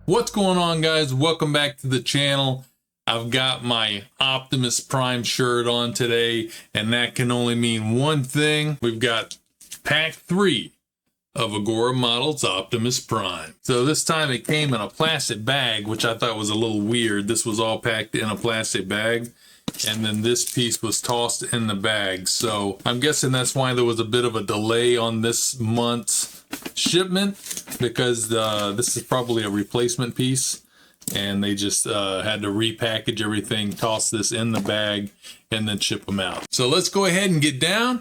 What's going on, guys? Welcome back to the channel. I've got my Optimus Prime shirt on today, and that can only mean one thing. We've got pack 3 of AGORA models Optimus Prime. So this time it came in a plastic bag, which I thought was a little weird. This was all packed in a plastic bag, and then this piece was tossed in the bag. So I'm guessing that's why there was a bit of a delay on this month's shipment, because this is probably a replacement piece, and they just had to repackage everything, toss this in the bag, and then ship them out. So let's go ahead and get down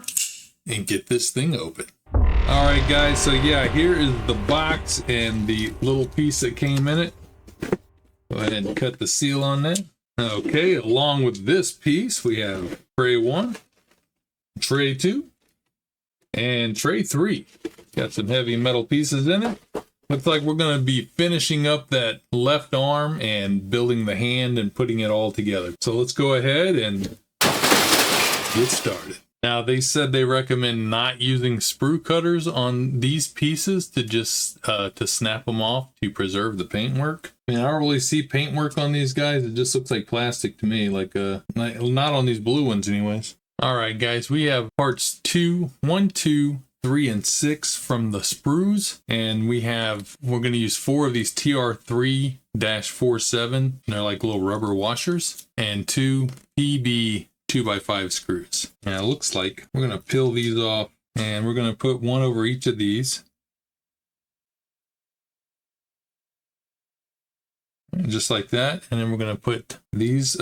and get this thing open. All right, guys, so yeah, here is the box and the little piece that came in it. Go ahead and cut the seal on that. Okay, along with this piece, we have tray 1, tray 2, and tray 3. Got some heavy metal pieces in it. Looks like we're going to be finishing up that left arm and building the hand and putting it all together. So let's go ahead and get started. Now, they said they recommend not using sprue cutters on these pieces to just to snap them off to preserve the paintwork. I mean, I don't really see paintwork on these guys. It just looks like plastic to me, like not on these blue ones anyways. All right, guys, we have parts 1, 2, 3, and 6 from the sprues, and we're going to use 4 of these TR3-47. They're like little rubber washers, and 2 PB 2x5 screws. Now it looks like we're going to peel these off, and we're going to put one over each of these, just like that. And then we're going to put these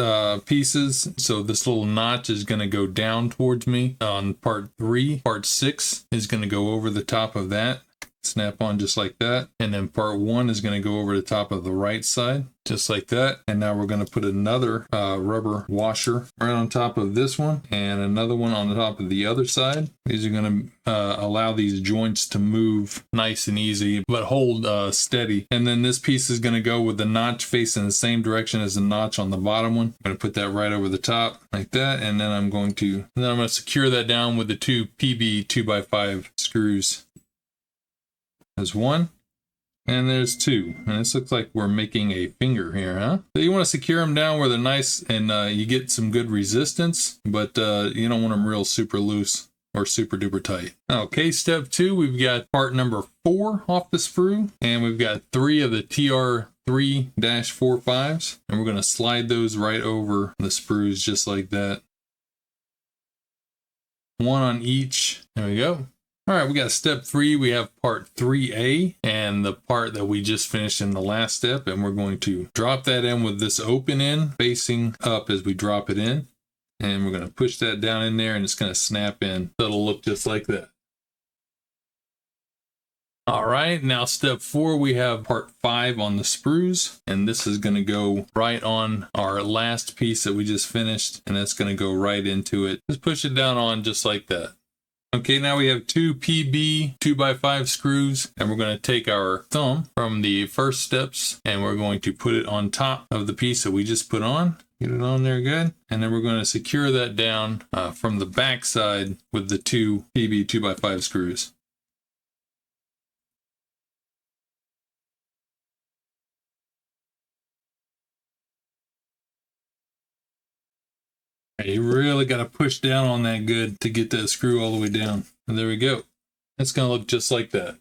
pieces, so this little notch is going to go down towards me on part 3. Part 6 is going to go over the top of that, snap on just like that. And then part 1 is going to go over the top of the right side, just like that. And now we're going to put another rubber washer right on top of this one, and another one on the top of the other side. These are going to allow these joints to move nice and easy, but hold steady. And then this piece is going to go with the notch facing the same direction as the notch on the bottom one. I'm going to put that right over the top like that, and then I'm going to secure that down with the 2 PB 2x5 screws. There's 1, and there's 2, and this looks like we're making a finger here, huh? So you want to secure them down where they're nice and you get some good resistance, but you don't want them real super loose or super duper tight. Okay, step 2, we've got part number 4 off the sprue, and we've got 3 of the TR3-45s, and we're going to slide those right over the sprues just like that. 1 on each. There we go. All right, we got step 3. We have part 3A, and the part that we just finished in the last step, and we're going to drop that in with this open end facing up as we drop it in, and we're going to push that down in there, and it's going to snap in. So it'll look just like that. All right, now step 4, we have part 5 on the sprues, and this is going to go right on our last piece that we just finished, and that's going to go right into it. Just push it down on just like that. Okay, now we have 2 PB 2x5 screws, and we're going to take our thumb from the first steps, and we're going to put it on top of the piece that we just put on. Get it on there good. And then we're going to secure that down from the back side with the 2 PB 2x5 screws. You really got to push down on that good to get that screw all the way down. And there we go. It's going to look just like that.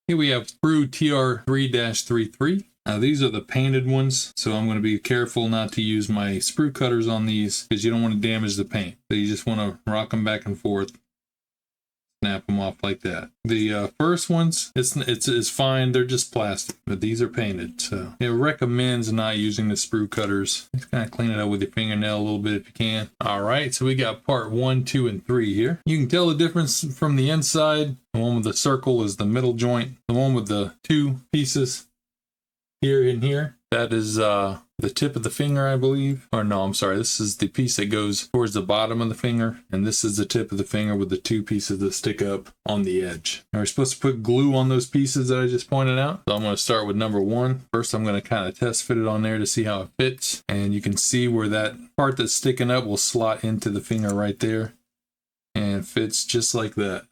Here we have sprue TR3-33. Now these are the painted ones, so I'm going to be careful not to use my sprue cutters on these because you don't want to damage the paint. So you just want to rock them back and forth. Snap them off like that. The first ones, it's fine. They're just plastic, but these are painted. So it recommends not using the sprue cutters. Just kind of clean it up with your fingernail a little bit if you can. All right, so we got part 1, 2, and 3 here. You can tell the difference from the inside. The one with the circle is the middle joint. The one with the 2 pieces here and here, that is the tip of the finger, I believe. Or no, I'm sorry. This is the piece that goes towards the bottom of the finger. And this is the tip of the finger with the 2 pieces that stick up on the edge. Now we're supposed to put glue on those pieces that I just pointed out. So I'm going to start with number 1. First, I'm going to kind of test fit it on there to see how it fits. And you can see where that part that's sticking up will slot into the finger right there. And fits just like that.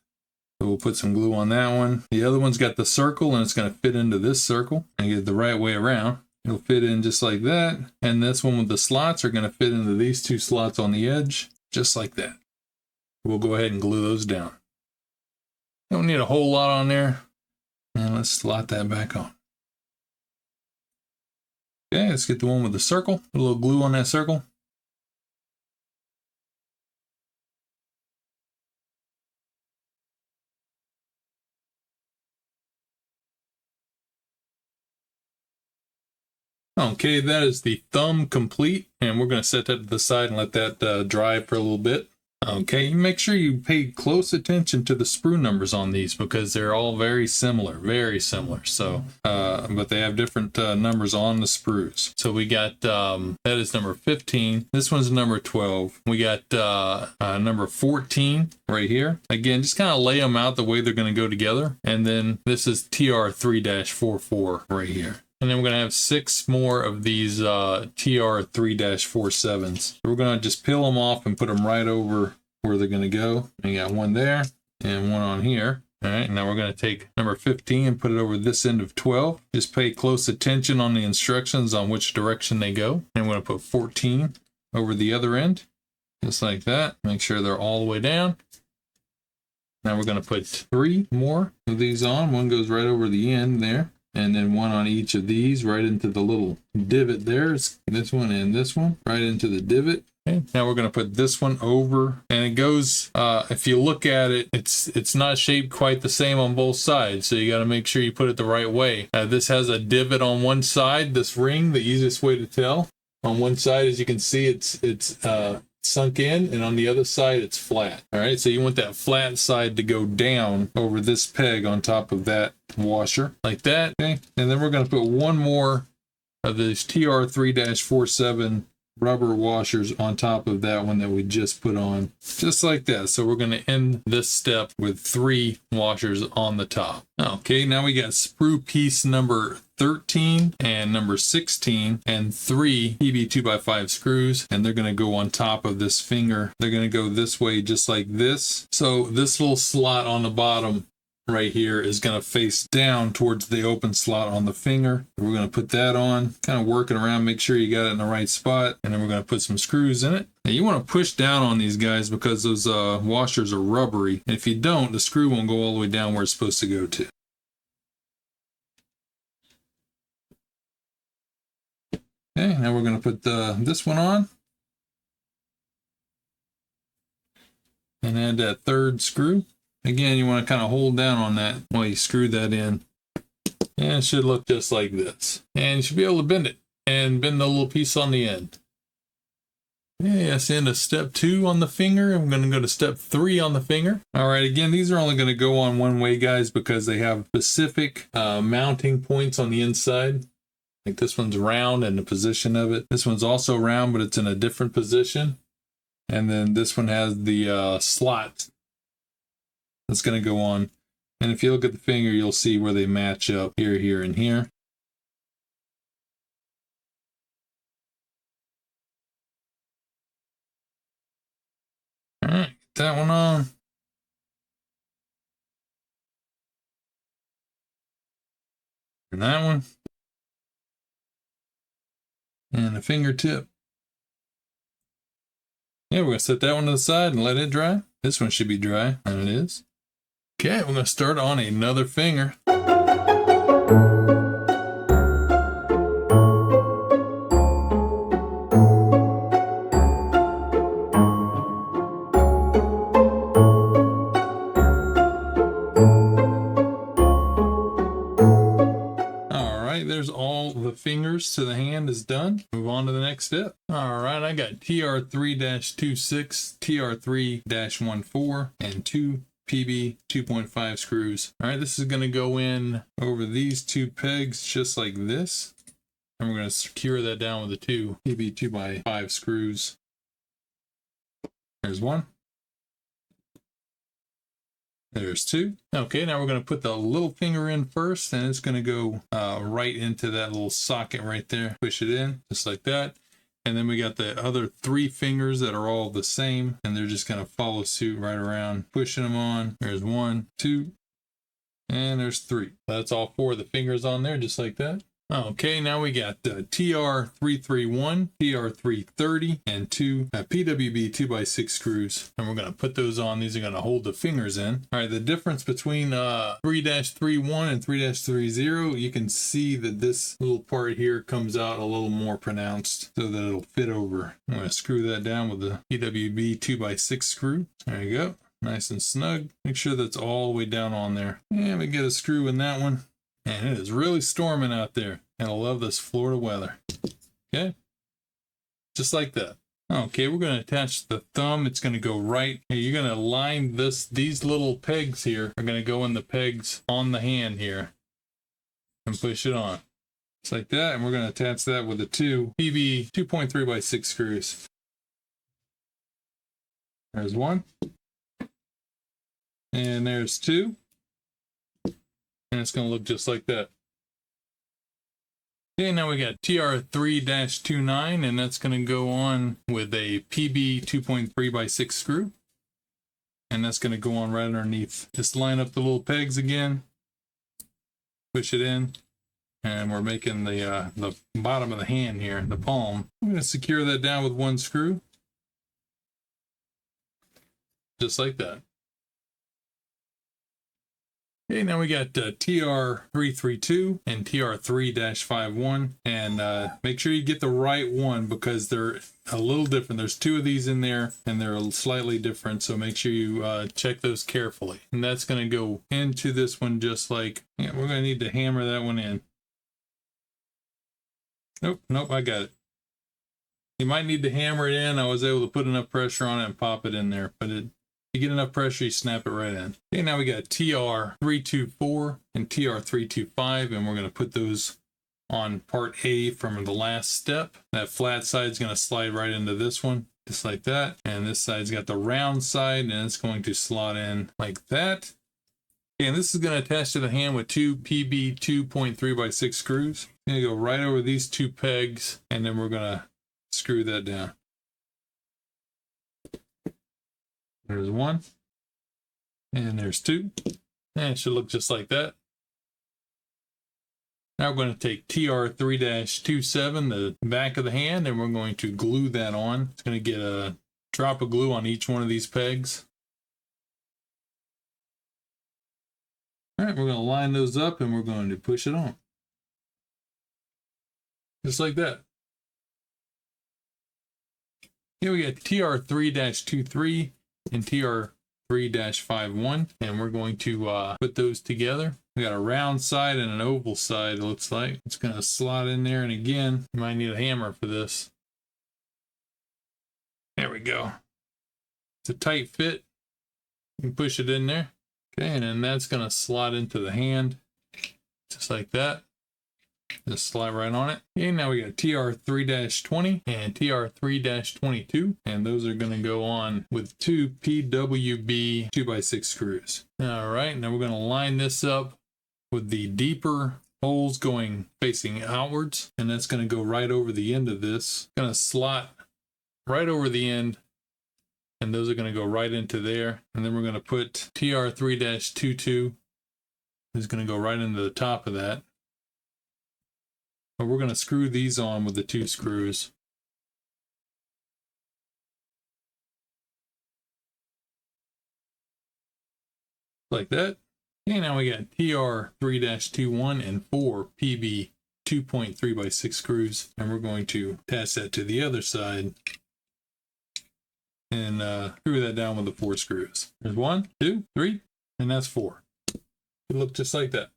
So we'll put some glue on that one. The other one's got the circle and it's going to fit into this circle and get it the right way around. It'll fit in just like that. And this one with the slots are going to fit into these two slots on the edge, just like that. We'll go ahead and glue those down. Don't need a whole lot on there. And let's slot that back on. Okay, let's get the one with the circle. Put a little glue on that circle. Okay, that is the thumb complete, and we're going to set that to the side and let that dry for a little bit. Okay, make sure you pay close attention to the sprue numbers on these because they're all very similar, So, but they have different numbers on the sprues. So we got, that is number 15. This one's number 12. We got number 14 right here. Again, just kind of lay them out the way they're going to go together. And then this is TR3-44 right here. And then we're going to have 6 more of these TR3-47s. We're going to just peel them off and put them right over where they're going to go. And you got one there and one on here. All right, now we're going to take number 15 and put it over this end of 12. Just pay close attention on the instructions on which direction they go. And we're going to put 14 over the other end, just like that. Make sure they're all the way down. Now we're going to put 3 more of these on. One goes right over the end there. And then one on each of these right into the little divot there. This one and this one right into the divot. Okay. Now we're going to put this one over, and it goes, if you look at it, it's not shaped quite the same on both sides. So you got to make sure you put it the right way. This has a divot on one side, this ring, the easiest way to tell. On one side, as you can see, it's sunk in, and on the other side it's flat. All right, so you want that flat side to go down over this peg on top of that washer like that. Okay, and then we're going to put one more of these TR3-47 rubber washers on top of that one that we just put on, just like that. So we're going to end this step with 3 washers on the top. Okay, now we got sprue piece number 13 and number 16 and 3 PB 2x5 screws, and they're going to go on top of this finger. They're going to go this way just like this. So this little slot on the bottom right here is going to face down towards the open slot on the finger. We're going to put that on, kind of working around, make sure you got it in the right spot, and then we're going to put some screws in it. Now you want to push down on these guys because those washers are rubbery, and if you don't, the screw won't go all the way down where it's supposed to go to. Okay, now we're going to put this one on and add that 3rd screw. Again, you want to kind of hold down on that while you screw that in. And it should look just like this. And you should be able to bend it and bend the little piece on the end. Okay, that's into step 2 on the finger. I'm going to go to step 3 on the finger. All right, again, these are only going to go on one way, guys, because they have specific mounting points on the inside. Like this one's round and the position of it. This one's also round, but it's in a different position. And then this one has the slot that's going to go on. And if you look at the finger, you'll see where they match up here, here, and here. All right, get that one on. And that one. And the fingertip. Yeah, we're going to set that one to the side and let it dry. This one should be dry, and it is. Okay, we're going to start on another finger. There's all the fingers to the hand is done. Move on to the next step. All right, I got TR3-26, TR3-14, and 2 PB 2.5 screws. All right, this is going to go in over these 2 pegs just like this. And we're going to secure that down with the 2 PB 2x5 screws. There's 1. There's 2. Okay, now we're going to put the little finger in first, and it's going to go right into that little socket right there. Push it in, just like that. And then we got the other 3 fingers that are all the same, and they're just going to follow suit right around, pushing them on. There's 1, 2, and there's 3. That's all 4 of the fingers on there, just like that. Okay, now we got TR331, TR330, and 2 PWB 2x6 screws. And we're going to put those on. These are going to hold the fingers in. All right, the difference between 3-31 and 3-30, you can see that this little part here comes out a little more pronounced so that it'll fit over. I'm going to screw that down with the PWB 2x6 screw. There you go. Nice and snug. Make sure that's all the way down on there. And we get a screw in that one. And it is really storming out there. And I love this Florida weather. Okay. Just like that. Okay, we're going to attach the thumb. It's going to go right. You're going to line these little pegs here are going to go in the pegs on the hand here. And push it on. Just like that. And we're going to attach that with the 2 PB 2.3x6 screws. There's 1. And there's 2. And it's going to look just like that. Okay, now we got TR3-29, and that's going to go on with a PB 2.3x6 screw. And that's going to go on right underneath. Just line up the little pegs again. Push it in. And we're making the bottom of the hand here, the palm. I'm going to secure that down with 1 screw. Just like that. Okay, now we got TR332 and TR3-51, and make sure you get the right one because they're a little different. There's 2 of these in there, and they're slightly different, so make sure you check those carefully. And that's going to go into this one just like, yeah, we're going to need to hammer that one in. Nope, I got it. You might need to hammer it in. I was able to put enough pressure on it and pop it in there, but you get enough pressure, you snap it right in. Okay, now we got TR324 and TR325, and we're going to put those on part A from the last step. That flat side is going to slide right into this one, just like that. And this side's got the round side, and it's going to slot in like that. Okay, and this is going to attach to the hand with 2 PB 2.3x6 screws. I'm going to go right over these 2 pegs, and then we're going to screw that down. There's 1, and there's 2, and it should look just like that. Now we're going to take TR3-27, the back of the hand, and we're going to glue that on. It's going to get a drop of glue on each one of these pegs. All right, we're going to line those up, and we're going to push it on. Just like that. Here we got TR3-23. And TR3-51, and we're going to put those together. We got a round side and an oval side, it looks like. It's going to slot in there, and again, you might need a hammer for this. There we go. It's a tight fit. You can push it in there. Okay, and then that's going to slot into the hand, just like that. Just slide right on it. Okay, now we got TR3-20 and TR3-22, and those are going to go on with 2 PWB 2x6 screws. All right, now we're going to line this up with the deeper holes going facing outwards, and that's going to go right over the end of this. Going to slot right over the end, and those are going to go right into there. And then we're going to put TR3-22. Is going to go right into the top of that. But we're going to screw these on with the 2 screws. Like that. Okay, now we got TR3-21 and 4 PB 2.3x6 screws. And we're going to attach that to the other side. And screw that down with the 4 screws. There's 1, 2, 3, and that's 4. It looks just like that.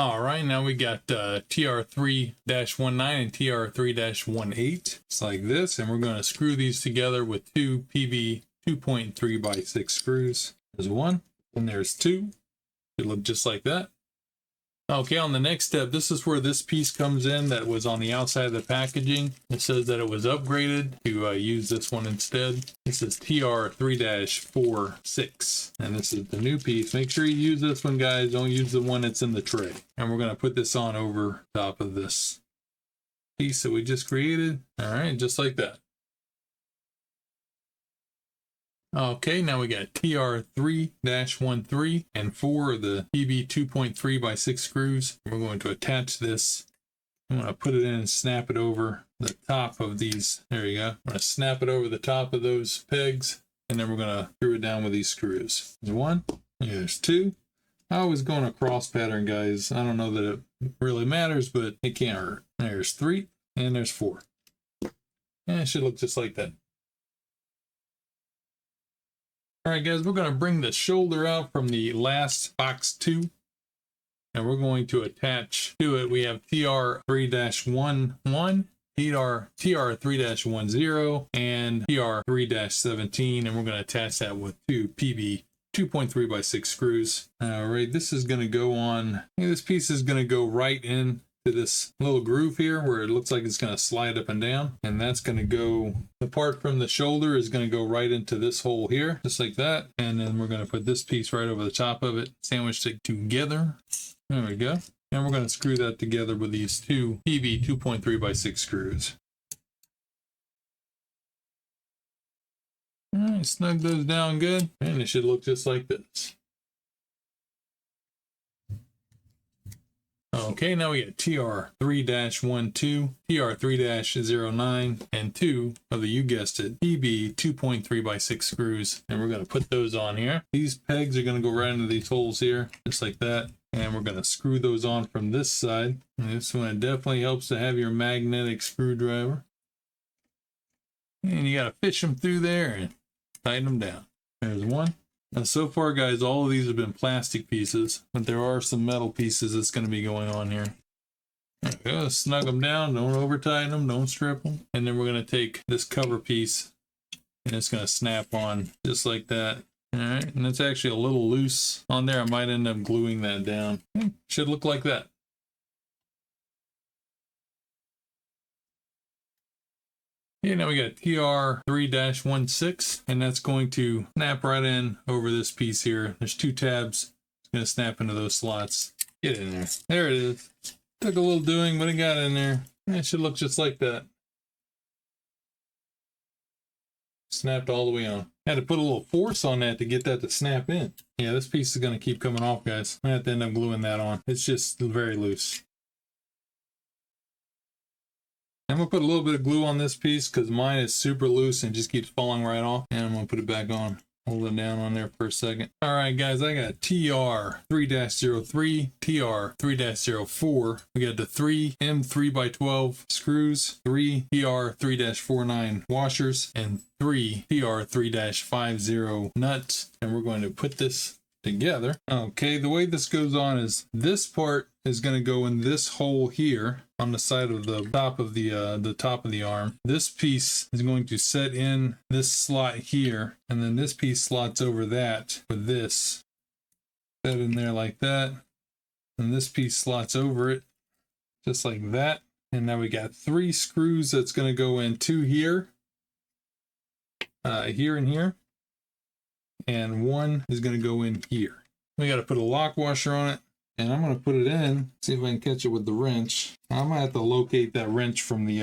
All right, now we got TR3-19 and TR3-18. It's like this, and we're going to screw these together with 2 PB 2.3x6 screws. There's 1, and there's 2. It look just like that. Okay, on the next step, this is where this piece comes in that was on the outside of the packaging. It says that it was upgraded to use this one instead. This is TR3-46, and this is the new piece. Make sure you use this one, guys. Don't use the one that's in the tray. And we're going to put this on over top of this. piece that we just created. All right, just like that. Okay, now we got TR3-13 and 4 of the PB 2.3 by 6 screws. We're going to attach this. I'm going to put it in and snap it over the top of these. There you go. I'm going to snap it over the top of those pegs, and then we're going to screw it down with these screws. There's 1, there's 2. I always go in a cross pattern, guys. I don't know that it really matters, but it can't hurt. There's 3, and there's 4. And it should look just like that. All right, guys, we're going to bring the shoulder out from the last box 2, and we're going to attach to it. We have TR3-11, TR3-10, and TR3-17, and we're going to attach that with 2 PB 2.3 by 6 screws. All right, this is going to go on. This piece is going to go right in to this little groove here where it looks like it's going to slide up and down, and that's going to go, the part from the shoulder is going to go right into this hole here, just like that. And then we're going to put this piece right over the top of it, sandwich it together. There we go. And we're going to screw that together with these 2 PB 2.3 by 6 screws. All right, snug those down good, and it should look just like this. Okay, now we got TR3-12, TR3-09, and 2 of the, you guessed it, PB 2.3 by 6 screws. And we're going to put those on here. These pegs are going to go right into these holes here, just like that. And we're going to screw those on from this side. And this one, it definitely helps to have your magnetic screwdriver. And you got to fish them through there and tighten them down. There's 1. Now, so far, guys, all of these have been plastic pieces, but there are some metal pieces that's going to be going on here. There we go. Snug them down. Don't over tighten them. Don't strip them. And then we're going to take this cover piece, and it's going to snap on just like that. All right, and it's actually a little loose on there. I might end up gluing that down. Should look like that. Okay, now we got TR3-16, and that's going to snap right in over this piece here. There's 2 tabs. It's going to snap into those slots. Get in there. There it is. Took a little doing, but it got in there. It should look just like that. Snapped all the way on. Had to put a little force on that to get that to snap in. Yeah, this piece is going to keep coming off, guys. I have to end up gluing that on. It's just very loose. I'm going to put a little bit of glue on this piece because mine is super loose and just keeps falling right off. And I'm going to put it back on. Hold it down on there for a second. All right, guys, I got TR3-03, TR3-04. We got the 3 M3x12 screws, 3 TR3-49 washers, and 3 TR3-50 nuts. And we're going to put this together. Okay, the way this goes on is this part is going to go in this hole here on the side of the top of the arm. This piece is going to set in this slot here, and then this piece slots over that with this. Set in there like that, and this piece slots over it just like that. And now we got 3 screws that's going to go in, 2 here, here and here, and 1 is going to go in here. We got to put a lock washer on it, and I'm going to put it in, see if I can catch it with the wrench. I'm going to have to locate that wrench from the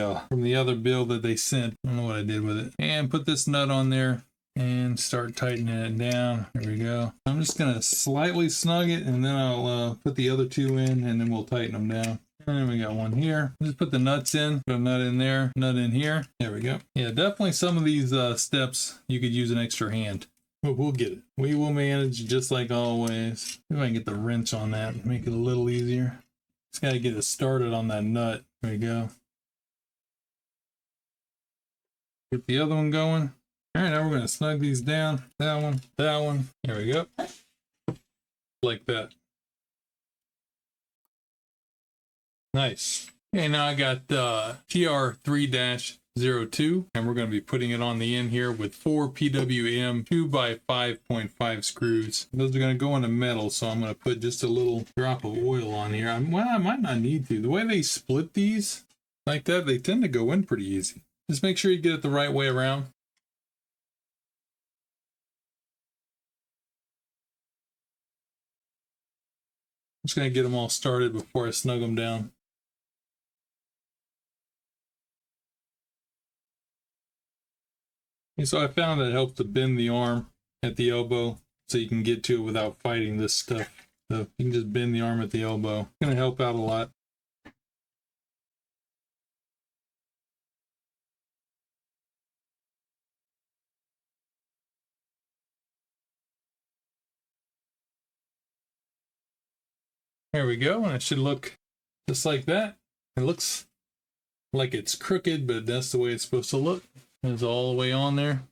other bill that they sent. I don't know what I did with it. And put this nut on there and start tightening it down. There we go. I'm just going to slightly snug it, and then I'll put the other 2 in, and then we'll tighten them down. And then we got 1 here. Just put the nuts in. Put a nut in there, nut in here. There we go. Yeah, definitely some of these steps you could use an extra hand. But we'll get it. We will manage just like always. If I can get the wrench on that and make it a little easier. Just got to get it started on that nut. There we go. Get the other one going. All right, now we're going to snug these down. That one, that one. There we go. Like that. Nice. Okay, now I got TR3-02, and we're going to be putting it on the end here with 4 PWM 2x5.5 screws. Those are going to go into metal, so I'm going to put just a little drop of oil on here. Well, I might not need to. The way they split these like that, they tend to go in pretty easy. Just make sure you get it the right way around. I'm just going to get them all started before I snug them down. And so I found that it helps to bend the arm at the elbow so you can get to it without fighting this stuff. So you can just bend the arm at the elbow. It's going to help out a lot. There we go, and it should look just like that. It looks like it's crooked, but that's the way it's supposed to look. It's all the way on there.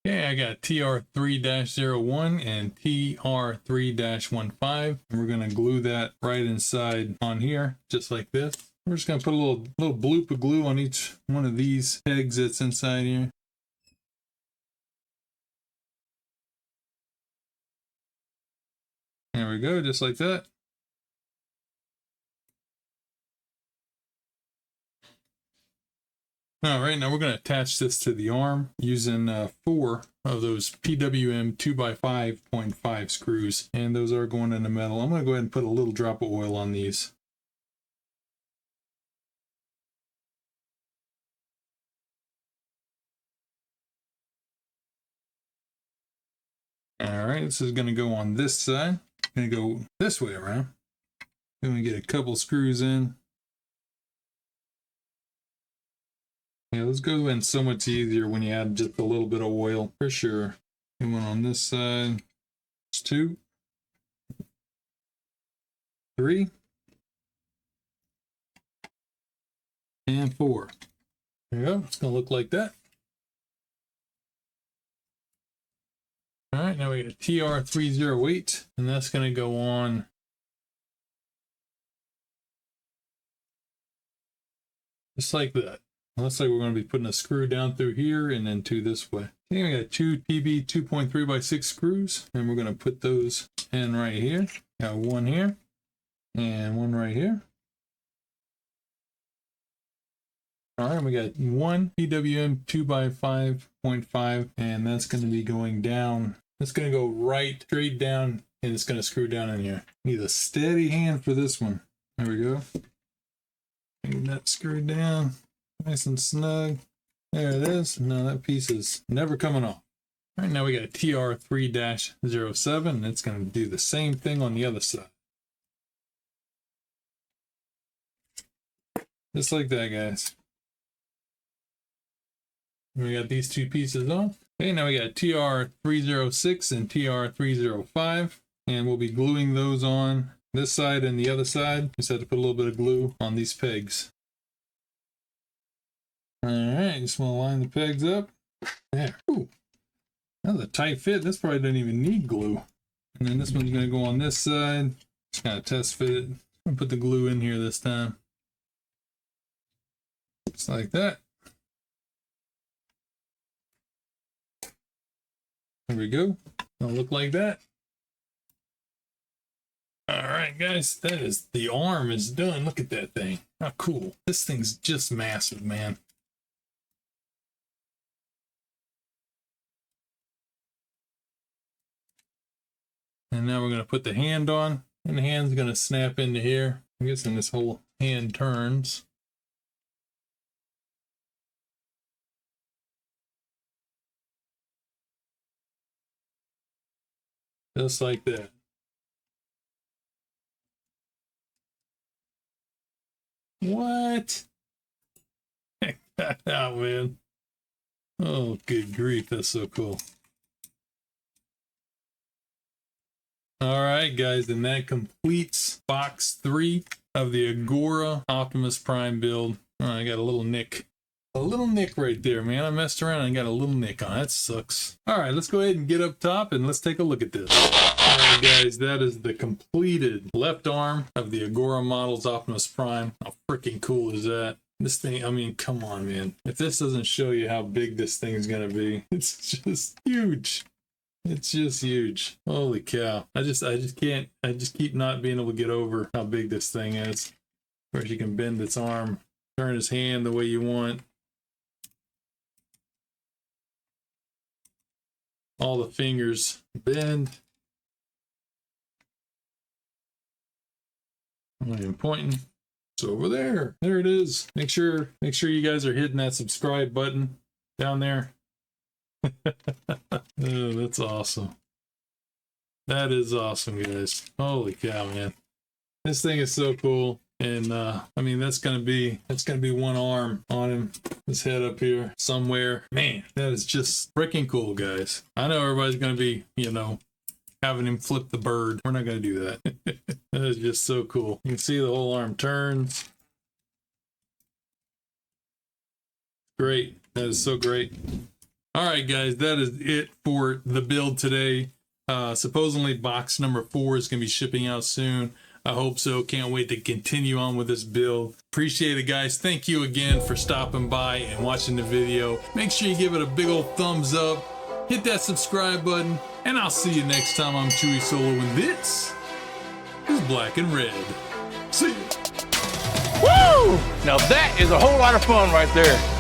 Okay, I got TR3-01 and TR3-15. We're going to glue that right inside on here, just like this. We're just going to put a little bloop of glue on each one of these pegs that's inside here. There we go, just like that. All right, now we're going to attach this to the arm using 4 of those PWM 2x5.5 screws, and those are going in the metal. I'm going to go ahead and put a little drop of oil on these. All right, this is going to go on this side. Going to go this way around. Then we get a couple screws in. Yeah, those go in so much easier when you add just a little bit of oil, for sure. And one on this side. It's 2, 3, and 4. There you go. It's going to look like that. All right, now we got TR308, and that's going to go on just like that. Looks like we're going to be putting a screw down through here and then 2 this way. Okay, we got 2 PB 2.3x6 screws, and we're going to put those in right here. Got 1 here and 1 right here. All right, we got 1 PWM 2x5.5, and that's going to be going down. It's going to go right straight down, and it's going to screw down in here. Need a steady hand for this one. There we go. Get that screwed down. Nice and snug. There it is. Now that piece is never coming off. All right, now we got a TR3-07, and it's going to do the same thing on the other side. Just like that, guys. And we got these 2 pieces on. Okay, now we got TR306 and TR305, and we'll be gluing those on this side and the other side. Just have to put a little bit of glue on these pegs. All right, just want to line the pegs up. There. Ooh, that's a tight fit. This probably doesn't even need glue. And then this one's going to go on this side. Just kind of test fit it. I'm going to put the glue in here this time. Just like that. There we go. It'll look like that. All right, guys, that is, the arm is done. Look at that thing. How cool. This thing's just massive, man. And now we're going to put the hand on, and the hand's going to snap into here. I'm guessing this whole hand turns. Just like that. What? Check that out, man. Oh, good grief. That's so cool. All right, guys, and that completes box 3 of the AGORA Optimus Prime build. Oh, I got a little nick. A little nick right there, man. I messed around and got a little nick on it. That sucks. All right, let's go ahead and get up top and let's take a look at this. All right, guys, that is the completed left arm of the AGORA Models Optimus Prime. How freaking cool is that? This thing, I mean, come on, man. If this doesn't show you how big this thing is going to be, it's just huge. It's just huge. Holy cow. I just keep not being able to get over how big this thing is. Of course, you can bend its arm, turn his hand the way you want. All the fingers bend. I'm not even pointing. It's over there. There it is. Make sure you guys are hitting that subscribe button down there. Oh, that's awesome. That is awesome, guys. Holy cow, man. This thing is so cool. And I mean, that's gonna be one arm on him, his head up here somewhere. Man, that is just freaking cool, guys. I know everybody's gonna be, you know, having him flip the bird. We're not gonna do that. That is just so cool. You can see the whole arm turns. Great. That is so great. All right, guys, that is it for the build today. Supposedly box number 4 is gonna be shipping out soon. I hope so. Can't wait to continue on with this build. Appreciate it, guys. Thank you again for stopping by and watching the video. Make sure you give it a big old thumbs up. Hit that subscribe button. And I'll see you next time. I'm thechewysolo, and this is Black and Red. See ya. Woo! Now that is a whole lot of fun right there.